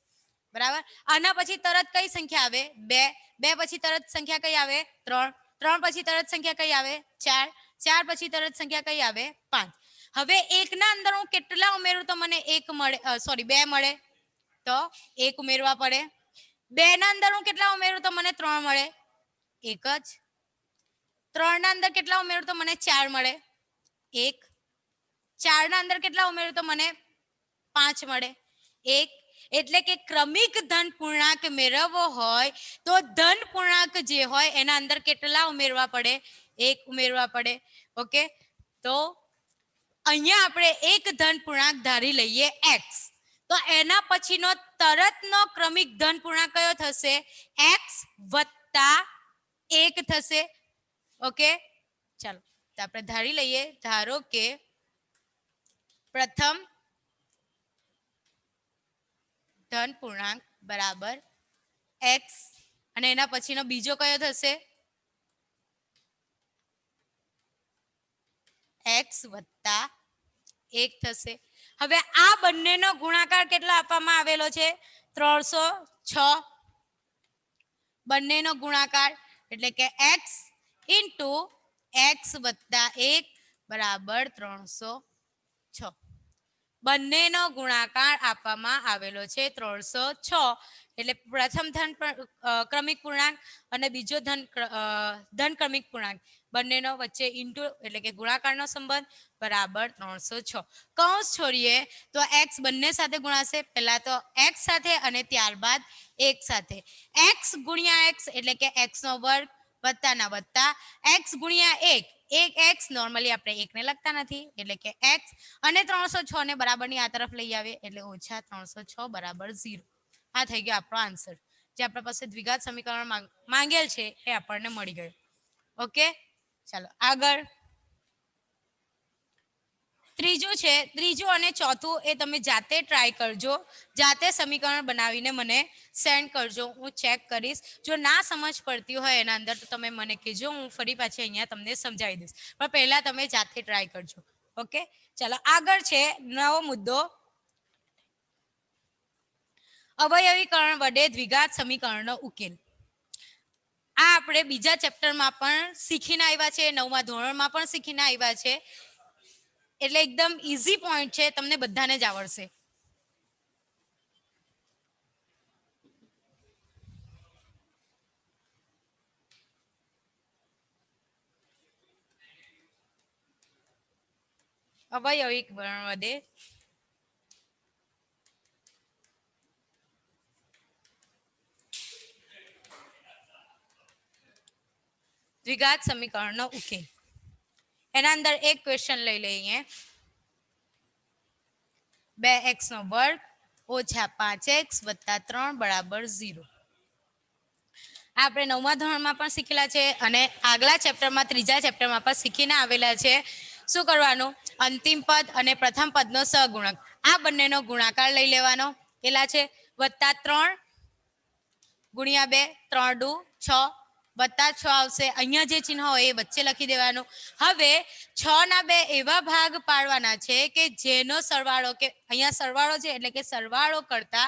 બરાબર. આના પછી તરત કઈ સંખ્યા આવે? 2. 2 પછી તરત સંખ્યા કઈ આવે? 3. 3 પછી તરત સંખ્યા કઈ આવે? 4. 4 પછી તરત સંખ્યા કઈ આવે? 5. હવે 1 ના અંદર હું કેટલા ઉમેરું તો મને 1 મળે? સોરી 2 મળે. તો 1 ઉમેરવા પડે. 2 ના અંદર હું કેટલા ઉમેરું તો મને 3 મળે? 1 જ. 3 ના અંદર કેટલા ઉમેરું તો મને 4 મળે? 1. 4 ના અંદર કેટલા ઉમેરું તો મને 5 મળે? 1. એટલે કે ક્રમિક ધન પૂર્ણાંક મેળવવો હોય તો ધન પૂર્ણાંક જે હોય એના અંદર કેટલા ઉમેરવા પડે? 1 ઉમેરવા પડે. ઓકે, તો અહીંયા આપણે એક ધન પૂર્ણાંક ધારી લઈએ x. તો એના પછીનો તરતનો ક્રમિક ધન પૂર્ણાંક કયો થશે? x વત્તા 1 થશે. ઓકે, ચાલો તો આપણે ધારી લઈએ. ધારો કે પ્રથમ ધન પૂર્ણાંક બરાબર એક્સ અને એના પછીનો બીજો કયો થશે એક્સ વત્તા 1 થશે. હવે આ બંનેનો ગુણાકાર કેટલો આપવામાં આવેલો છે 306 બંનેનો ગુણાકાર એટલે કે x ઇન્ટુ x વત્તા 1 બરાબર 306 બંનેનો ગુણાકાર આપવામાં આવેલો છે 306 એટલે પ્રથમ ધન ક્રમિક પૂર્ણાંક અને બીજો ધન ક્રમિક પૂર્ણાંક બંનેનો વચ્ચે ઇન્ટુ એટલે કે ગુણાકારનો સંબંધ બરાબર 306 કૌંસ છોડીએ તો x બંને સાથે ગુણાશે પહેલા તો x સાથે અને ત્યારબાદ 1 સાથે x ગુણ્યા x એટલે કે x નો વર્ગ વત્તાના વત્તા x ગુણ્યા 1 1x નોર્મલી આપણે 1 ને લખતા નથી એટલે કે x અને 306 ને બરાબરની આ તરફ લઈ આવે એટલે ઓછા 306 બરાબર 0 આ થઈ ગયો આપણો આન્સર જે આપણા પાસે દ્વિઘાત સમીકરણ માંગેલ છે એ આપણને મળી ગયું ઓકે ચાલો આગળ ત્રીજું અને ચોથું એ તમે જાતે ટ્રાય કરજો જાતે સમીકરણ બનાવીને મને સેન્ડ કરજો હું ચેક કરીશ જો ના સમજ પડતી હોય એના અંદર તો તમે મને કહેજો હું ફરી પાછી અહીંયા તમને સમજાવી દઈશ પણ પહેલા તમે જાતે ટ્રાય કરજો ઓકે ચાલો આગળ છે નવો મુદ્દો અવયવીકરણ વડે દ્વિઘાત સમીકરણનો ઉકેલ આ આપણે બીજા ચેપ્ટરમાં પણ શીખીને આવ્યા છે 9મા ધોરણમાં પણ શીખીને આવ્યા છે એટલે એકદમ ઈઝી પોઈન્ટ છે તમને બધાને જ આવડશે અવયવીકરણ વડે દ્વિઘાત સમીકરણનો ઉકેલ એના અંદર એક ક્વેશ્ચન લઈ લઈએ 2x નો વર્ગ ઓછા 5x વત્તા 3 બરાબર 0 આપણે 9મા ધોરણમાં પણ શીખેલા છે અને આગલા ચેપ્ટરમાં ત્રીજા ચેપ્ટરમાં પણ શીખીને આવેલા છે શું કરવાનું અંતિમ પદ અને પ્રથમ પદનો સહગુણક આ બંનેનો ગુણાકાર લઈ લેવાનો કેટલા છે વત્તા 3 ગુણ્યા 2 3 દુ 6 વત્તા 6 આવશે અહીંયા જે ચિહ્ન હોય એ વચ્ચે લખી દેવાનું હવે 6 ના 2 એવા ભાગ પાડવાના છે કે જેનો સરવાળો કે અહીંયા સરવાળો છે એટલે કે સરવાળો કરતા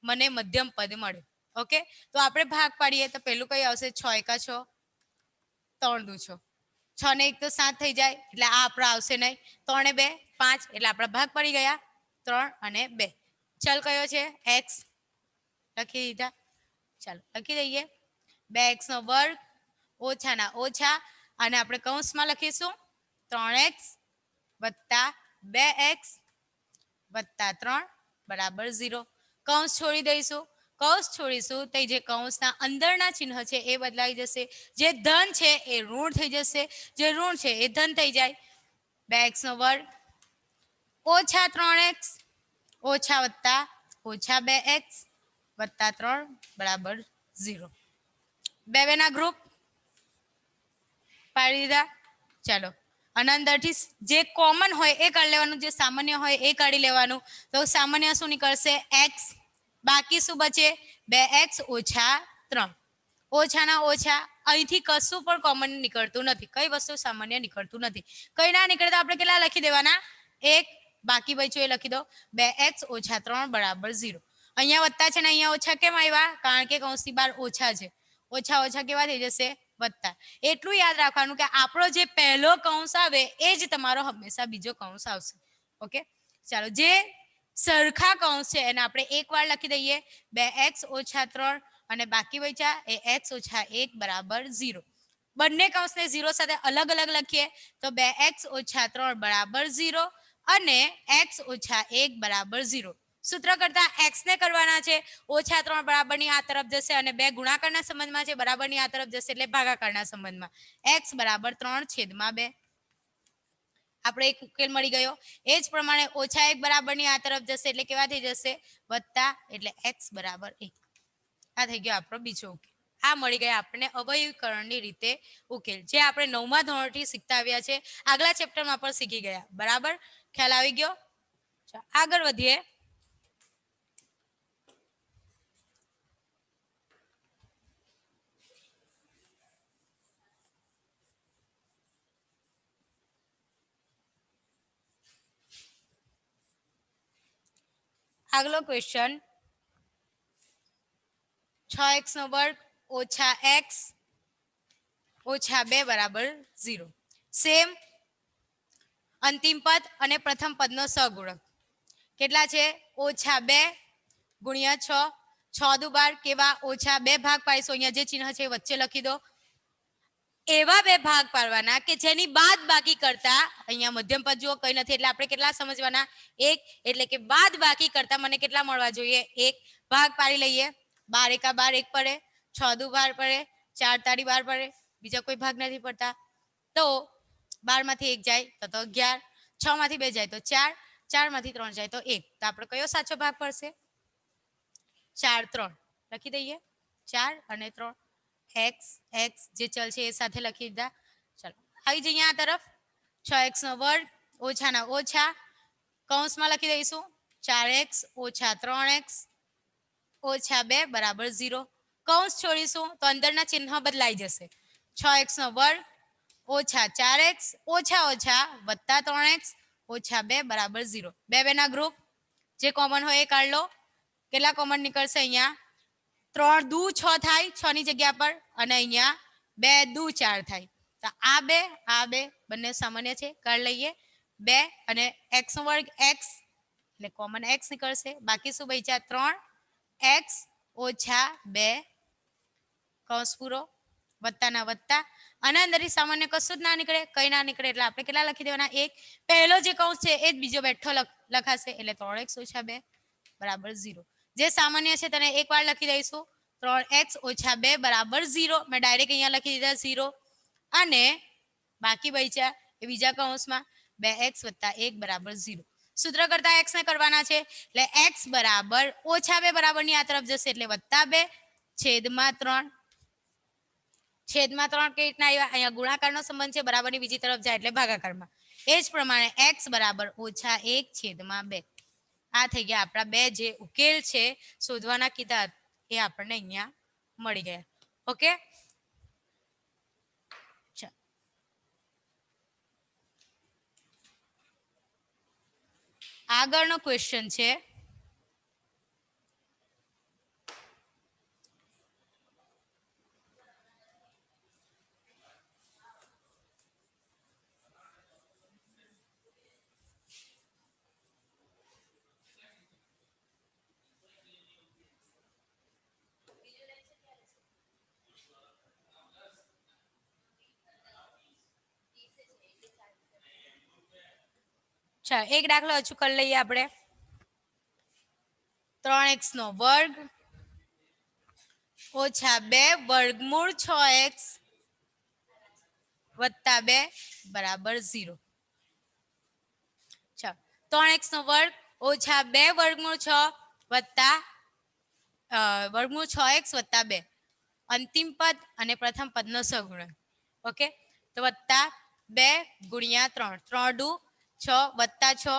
મને મધ્યમ પદ મળે ઓકે તો આપણે ભાગ પાડીએ તો પેલું કઈ આવશે 6 એકા 6 3 દુ 6 6 ને 1 તો 7 થઈ જાય એટલે આ આપણો આવશે નહીં 3 ને 2 5 એટલે આપણા ભાગ પડી ગયા 3 અને 2 ચલ કયો છે x લખી દીધા ચાલો લખી દઈએ 2x નો વર્ગ ઓછાના ઓછા અને આપણે કૌંસમાં લખીશું 3x વત્તા 2x વત્તા 3 બરાબર 0 કૌંસ છોડી દઈશું કૌંસ છોડીશું તો જે કૌંસના અંદરના ચિહ્ન છે એ બદલાઈ જશે જે ધન છે એ ઋણ થઈ જશે જે ઋણ છે એ ધન થઈ જાય 2x નો વર્ગ ઓછા 3x ઓછા વત્તા ઓછા 2x વત્તા 3 બરાબર 0 બે ના ગ્રુપ પાડી દીધા ચાલો અને અંદરથી જે કોમન હોય એ કાઢી લેવાનું જે સામાન્ય હોય એ કાઢી લેવાનું તો સામાન્ય શું નીકળશે x બાકી શું બચે 2x ઓછા 3 ઓછાના ઓછા અહીંથી કશું પણ કોમન નીકળતું નથી કઈ વસ્તુ સામાન્ય નીકળતું નથી કઈ ના નીકળે તો આપણે કેટલા લખી દેવાના 1 બાકી બચ્યું એ લખી દો 2x ઓછા 3 બરાબર 0 અહીંયા વત્તા છે ને અહીંયા ઓછા કેમ આવ્યા કારણ કે કૌંસની બહાર ઓછા છે ઓછા ઓછા કેવા થઈ જશે વત્તા એટલું યાદ રાખવાનું કે આપણો જે પહેલો કૌંસ આવે એ જ તમારો હંમેશા બીજો કૌંસ આવશે ઓકે ચાલો જે સરખા કૌંસ છે એને આપણે એકવાર લખી દઈએ 2x ઓછા 3 અને બાકી બચ્યા એ x ઓછા 1 બરાબર 0 બંને કૌંસને 0 સાથે અલગ અલગ લખીએ તો 2x ઓછા 3 બરાબર 0 અને x ઓછા 1 બરાબર 0 સૂત્ર કરતા x ને કરવાના છે ઓછા 3 બરાબરની આ તરફ જશે અને 2 ગુણાકારના સંબંધમાં છે બરાબરની આ તરફ જશે એટલે ભાગાકારના સંબંધમાં x બરાબર 3/2 આપણે એક ઉકેલ મળી ગયો એ જ પ્રમાણે ઓછા 1 બરાબરની આ તરફ જશે એટલે કેવા થઈ જશે વત્તા એટલે x બરાબર 1 આ થઈ ગયો આપણો બીજો ઉકેલ આ મળી ગયા આપણને અવયવીકરણની રીતે ઉકેલ જે આપણે 9મા ધોરણથી શીખતા આવ્યા છે આગલા ચેપ્ટરમાં પણ શીખી ગયા બરાબર ખ્યાલ આવી ગયો આગળ વધીએ આગલો ક્વેશ્ચન 6x નો વર્ગ ઓછા x ઓછા 2 બરાબર 0. સેમ અંતિમ પદ અને પ્રથમ પદનો સહગુણક કેટલા છે? ઓછા 2 ગુણ્યા 6. 6 દુ 12 કેવા? ઓછા 2 ભાગ પાડીશું. અહીંયા જે ચિહ્ન છે વચ્ચે લખી દો. એવા 2 ભાગ પાડવાના કે જેની બાદ બાકી કરતા, અહીંયા મધ્યમ પદ જુઓ કઈ નથી એટલે આપણે કેટલા સમજવાના? 1. એટલે કે બાદ બાકી કરતા મને કેટલા મળવા જોઈએ? 1. ભાગ પાડી લઈએ. 12 એકા 12 1 પડે, 6 દુ 12 પડે, 4 તારી 12 પડે, બીજા કોઈ ભાગ નથી પડતા. તો 12 માંથી 1 જાય તો 11, 6 માંથી 2 જાય તો 4, 4 માંથી 3 જાય તો 1. તો આપણે કયો સાચો ભાગ પડશે? 4 3 લખી દઈએ. 4 અને 3 x x જે ચલ છે એ સાથે લખી દીધા. ચાલો આવી જઈએ આ તરફ. 6x નો વર્ગ ઓછાના ઓછા કૌંસમાં લખી દઈશું 4x ઓછા 3x ઓછા 2 બરાબર 0. કૌંસ છોડીશું તો અંદરના ચિહ્ન બદલાઈ જશે. 6x નો વર્ગ ઓછા 4x ઓછા ઓછા વત્તા 3x ઓછા 2 બરાબર 0. બે બેના ગ્રુપ જે કોમન હોય એ કાઢ લો. કેટલા કોમન નીકળશે? અહીંયા 3 દુ 6 થાય 6 ની જગ્યા પર, અને અહીંયા 2 દુ 4 થાય. તો આ બે બંને સામાન્ય છે, કાઢી લઈએ. 2 અને x નો વર્ગ x એટલે કોમન x નીકળશે. બાકી શું બચ્યા? 3x ઓછા 2 કૌંસ પૂરો વત્તાના વત્તા, અને અંદરથી સામાન્ય કશું જ ના નીકળે, કઈ ના નીકળે એટલે આપણે કેટલા લખી દેવાના? 1. પહેલો જે કૌંસ છે એ જ બીજો બેઠો લખાશે એટલે 3x ઓછા 2 બરાબર 0. જે સામાન્ય છે તેને એક વાર લખી દઈશું. 3x ઓછા 2 બરાબર 0. મેં ડાયરેક્ટ અહીંયા લખી દીધા 0. અને બાકી બચ્યા એ બીજા કૌંસમાં 2x વત્તા 1 બરાબર 0. સૂત્ર કરતા x ને કરવાના છે એટલે x બરાબર ઓછા 2 બરાબરની આ તરફ જશે એટલે વત્તા 2 છેદમાં 3. છેદમાં 3 કઈ રીતના આવ્યા? અહીંયા ગુણાકારનો સંબંધ છે, બરાબરની બીજી તરફ જાય એટલે ભાગાકારમાં. એ જ પ્રમાણે x બરાબર ઓછા 1 છેદમાં 2. આ થઈ ગયા આપણા બે જે ઉકેલ છે શોધવાના કીધા એ આપણને અહીંયા મળી ગયા. ઓકે, આગળનો ક્વેશ્ચન છે એક દાખલો હજુ કરી લઈએ આપણે. 3x નો વર્ગ ઓછા 2 વર્ગમૂળ 6x વત્તા 2 બરાબર 0. 3x નો વર્ગ ઓછા 2 વર્ગમૂળ 6 વત્તા વર્ગમૂળ 6x વત્તા 2 અંતિમ પદ અને પ્રથમ પદનો સહગુણક. ઓકે, તો વત્તા 2 ગુણ્યા 3, 3 દુ 6 વત્તા 6.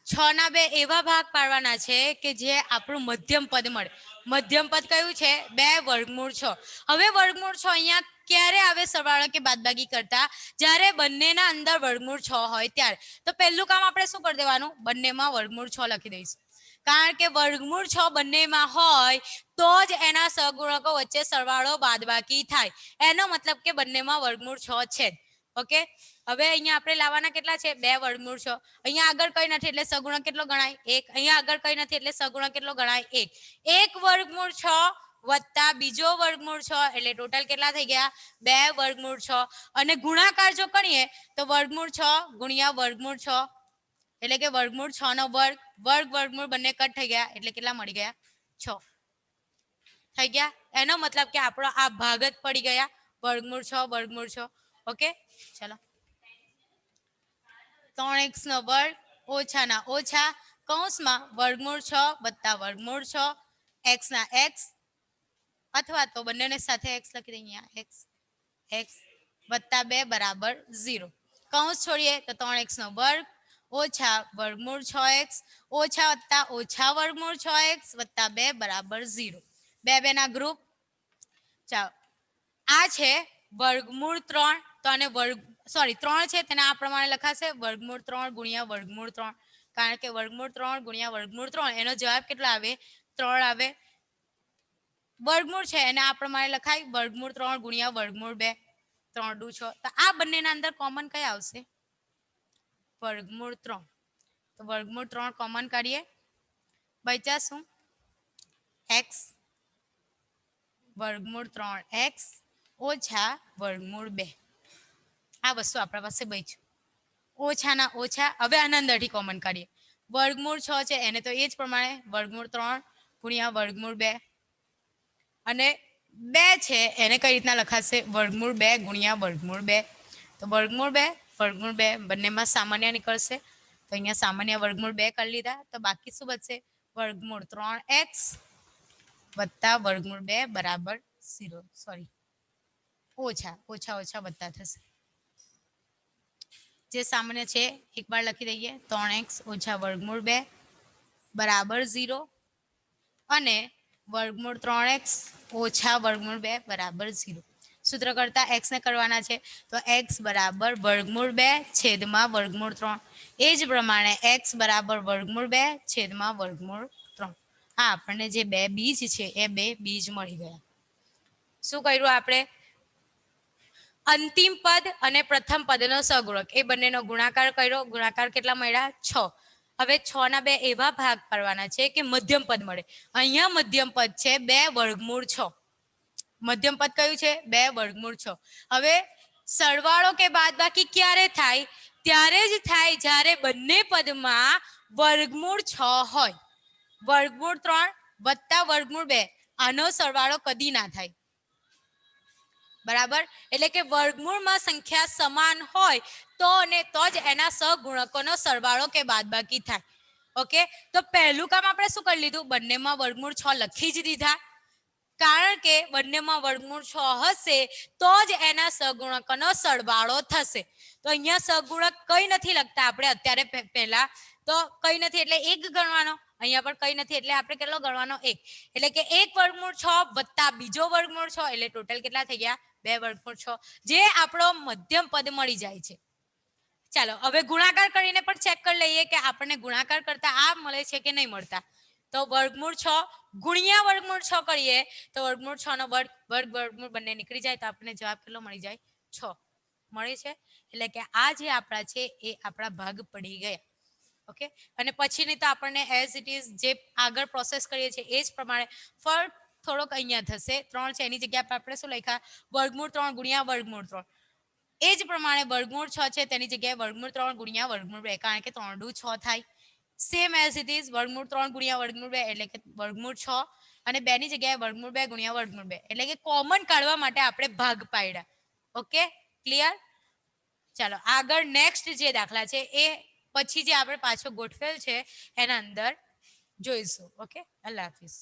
6 ના 2 એવા ભાગ પાડવાના છે કે જે આપણું મધ્યમ પદ મળે. મધ્યમ પદ કયું છે? 2 વર્ગમૂળ 6. હવે વર્ગમૂળ 6 અહીંયા ક્યારે આવે સરવાળો કે બાદબાકી કરતા? જ્યારે બંનેના અંદર વર્ગમૂળ 6 હોય ત્યારે. તો પહેલું કામ આપણે શું કરી દેવાનું? બંનેમાં વર્ગમૂળ 6 લખી દઈશું. કારણ કે વર્ગમૂળ 6 બંનેમાં હોય તો જ એના સહગુણકો વચ્ચે સરવાળો બાદબાકી થાય. એનો મતલબ કે બંનેમાં વર્ગમૂળ 6 છે. ઓકે, હવે અહીંયા આપણે લાવવાના કેટલા છે? 2 વર્ગમૂળ 6. અહીંયા આગળ કઈ નથી એટલે સહગુણક કેટલો ગણાય? 1. અહીંયા આગળ કઈ નથી એટલે સહગુણક કેટલો ગણાય? 1. 1 વર્ગમૂળ 6 વત્તા બીજો વર્ગમૂળ 6 એટલે ટોટલ કેટલા થઈ ગયા? 2 વર્ગમૂળ 6. અને ગુણાકાર જો કરીએ તો વર્ગમૂળ 6 ગુણ્યા વર્ગમૂળ 6 એટલે કે વર્ગમૂળ 6 નો વર્ગ, વર્ગ વર્ગમૂળ બંને કટ થઈ ગયા એટલે કેટલા મળી ગયા? 6 થઈ ગયા. એનો મતલબ કે આપણો આ ભાગ જ પડી ગયા, વર્ગમૂળ 6 વર્ગમૂળ 6. ઓકે, ચલો 3x નો વર્ગ ઓછાના ઓછા કૌંસમાં વર્ગમૂળ 6 વત્તા વર્ગમૂળ 6 x ના x અથવા તો બંનેને સાથે x લખી દઈએ. x x વત્તા 2 બરાબર 0. કૌંસ છોડીએ તો 3x નો વર્ગ ઓછા વર્ગમૂળ 6x ઓછા વત્તા ઓછા વર્ગમૂળ 6x વત્તા 2 બરાબર 0. બે બેના ગ્રુપ. ચાલો, આ છે વર્ગમૂળ 3. તો આને વર્ગ 3 છે તેને આ પ્રમાણે લખાશે વર્ગમૂળ 3 ગુણ્યા વર્ગમૂળ 3. કારણ કે વર્ગમૂળ 3 ગુણ્યા વર્ગમૂળ 3 એનો જવાબ કેટલો આવે 3 આવે. વર્ગમૂળ છે એને આ પ્રમાણે લખાય વર્ગમૂળ 3 ગુણ્યા વર્ગમૂળ 2 3 દુ 6. તો આ બંનેના અંદર કોમન કઈ આવશે વર્ગમૂળ 3. તો વર્ગમૂળ 3 કોમન કાઢીએ બચ્યા શું x વર્ગમૂળ 3x ઓછા વર્ગમૂળ 2. આ વસ્તુ આપણા પાસે બચ્યું ઓછાના ઓછા. હવે આના અંદરથી કોમન કાઢીએ વર્ગમૂળ 6 છે એને તો એ જ પ્રમાણે વર્ગમૂળ 3 ગુણ્યા વર્ગમૂળ 2 અને 2 છે એને કઈ રીતના લખાશે વર્ગમૂળ 2 ગુણ્યા વર્ગમૂળ 2. તો વર્ગમૂળ 2 બંનેમાં સામાન્ય નીકળશે તો અહીંયા સામાન્ય વર્ગમૂળ 2 કરી લીધા. તો બાકી શું બચશે વર્ગમૂળ 3x વત્તા વર્ગમૂળ 2 બરાબર 0. સોરી ઓછા ઓછા ઓછા વત્તા થશે. જે સામાન્ય છે એકવાર લખી દઈએ 3x ઓછા વર્ગમૂળ 2 બરાબર 0 અને વર્ગમૂળ 3x ઓછા વર્ગમૂળ 2 બરાબર 0. સૂત્ર કરતા x ને કરવાના છે તો x બરાબર વર્ગમૂળ 2 છેદમાં વર્ગમૂળ 3. એ જ પ્રમાણે x બરાબર વર્ગમૂળ 2 છેદમાં વર્ગમૂળ 3. આ આપણને જે બે બીજ છે એ બે બીજ મળી ગયા. શું કર્યું આપણે અંતિમ પદ અને પ્રથમ પદનો સહગુણક એ બંનેનો ગુણાકાર કર્યો. ગુણાકાર કેટલા મળ્યા 6. હવે 6 ના બે એવા ભાગ પાડવાના છે કે મધ્યમ પદ મળે. અહીંયા મધ્યમ પદ છે 2 વર્ગમૂળ 6. મધ્યમ પદ કયું છે 2 વર્ગમૂળ 6. હવે સરવાળો કે બાદબાકી ક્યારે થાય ત્યારે જ થાય જ્યારે બંને પદમાં વર્ગમૂળ 6 હોય. વર્ગમૂળ 3 વત્તા વર્ગમૂળ 2 આનો સરવાળો કદી ના થાય બરાબર. એટલે કે વર્ગમૂળમાં સંખ્યા સમાન હોય તો અને તો જ એના સહગુણકોનો સરવાળો કે બાદબાકી થાય. ઓકે તો પહેલું કામ આપણે શું કરી લીધું બંનેમાં વર્ગમૂળ 6 લખી જ દીધા કારણ કે બંનેમાં વર્ગમૂળ 6 હશે તો જ એના સહગુણકોનો સરવાળો થશે. તો અહીંયા સહગુણક કઈ નથી લખતા આપણે અત્યારે પહેલા તો કઈ નથી એટલે 1 ગણવાનો. અહીંયા પણ કઈ નથી એટલે આપણે કેટલો ગણવાનો 1. એટલે કે 1 વર્ગમૂળ 6 વત્તા બીજો વર્ગમૂળ 6 એટલે ટોટલ કેટલા થઈ ગયા 2 વર્ગમૂળ 6 જે આપણો મધ્યમ પદ મળી જાય છે. ચાલો હવે ગુણાકાર કરીને પણ ચેક કરી લઈએ કે આપણને ગુણાકાર કરતા આ મળે છે કે નહીં મળતા. તો વર્ગમૂળ 6 ગુણ્યા વર્ગમૂળ 6 કરીએ તો વર્ગમૂળ 6 નો વર્ગ વર્ગમૂળ બંને નીકળી જાય તો આપણને જવાબ કેટલો મળી જાય 6 મળે છે. એટલે કે આ જે આપણા છે એ આપણા ભાગ પડી ગયા. ઓકે અને પછીની તો આપણને એઝ ઇટ ઇઝ જે આગળ પ્રોસેસ કરીએ છીએ એ જ પ્રમાણે ફર્ક થોડોક અહીંયા થશે 3 છે એની જગ્યા પર આપણે શું લખ્યા વર્ગમૂળ 3 ગુણ્યા વર્ગમૂળ 3. એ જ પ્રમાણે વર્ગમૂળ 6 છે તેની જગ્યાએ વર્ગમૂળ 3 ગુણ્યા વર્ગમૂળ 2 કારણ કે 3 દુ 6 થાય. સેમ એઝ ઇટ ઇઝ વર્ગમૂળ 3 ગુણ્યા વર્ગમૂળ 2 એટલે કે વર્ગમૂળ 6 અને 2 ની જગ્યાએ વર્ગમૂળ 2 ગુણ્યા વર્ગમૂળ 2 એટલે કે કોમન કાઢવા માટે આપણે ભાગ પાડ્યા. Okay clear. ચાલો આગળ નેક્સ્ટ જે દાખલા છે એ પછી જે આપણે પાછો ગોઠવેલ છે એના અંદર જોઈશું. ઓકે અલ્લાહ હાફિઝ.